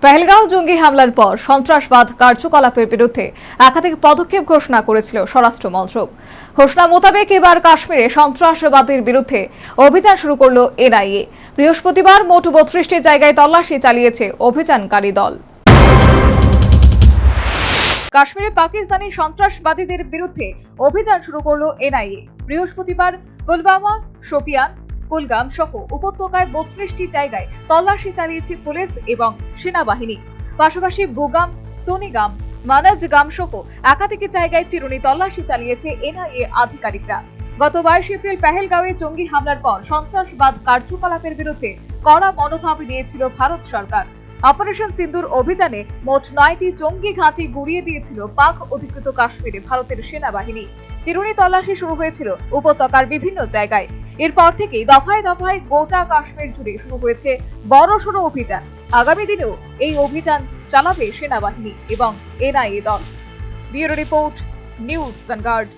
পেহেলগাঁও জঙ্গি হামলার পর সন্ত্রাসবাদ কার্যকলাপের বিরুদ্ধে একাধিক পদক্ষেপ ঘোষণা করেছিল স্বরাষ্ট্র মন্ত্রক। ঘোষণা মোতাবেক এবার কাশ্মীরে সন্ত্রাসবাদের বিরুদ্ধে অভিযান শুরু করল এনআইএ। বৃহস্পতিবার মোট ৩২টি জায়গায় তল্লাশি চালিয়েছে অভিযানকারী দল। কাশ্মীরে পাকিস্তানি সন্ত্রাসবাদীদের বিরুদ্ধে অভিযান শুরু করল এনআইএ। বৃহস্পতিবার পুলওয়ামা, শোপিয়ান, কুলগাম সহ উপত্যকায় ৩২টি জায়গায় তল্লাশি চালিয়েছে পুলিশ এবং সেনাবাহিনী। পাশাপাশি বুগাম, সোনিগাম, মানাজগাম সহ একাধিক জায়গায় চিরুনি তল্লাশি চালিয়েছে এনআইএ আধিকারিকরা। গত 22 এপ্রিল পেহেলগাঁওয়ে জঙ্গি হামলার পর সন্ত্রাসবাদ কার্যকলাপের বিরুদ্ধে কড়া মনোভাব নিয়েছিল ভারত সরকার। অপারেশন সিন্দুর অভিযানে মোট 9টি জঙ্গি ঘাঁটি গুড়িয়ে দিয়েছিল পাক অধিকৃত কাশ্মীরে ভারতের সেনাবাহিনী। চিরুনি তল্লাশি শুরু হয়েছিল উপত্যকার বিভিন্ন জায়গায়। এরপর থেকেই দফায় দফায় গোটা কাশ্মীর জুড়ে শুরু হয়েছে বড়সড় অভিযান। আগামী দিনেও এই অভিযান চালাবে সেনাবাহিনী এবং এনআইএ দল। Bureau report, news vanguard.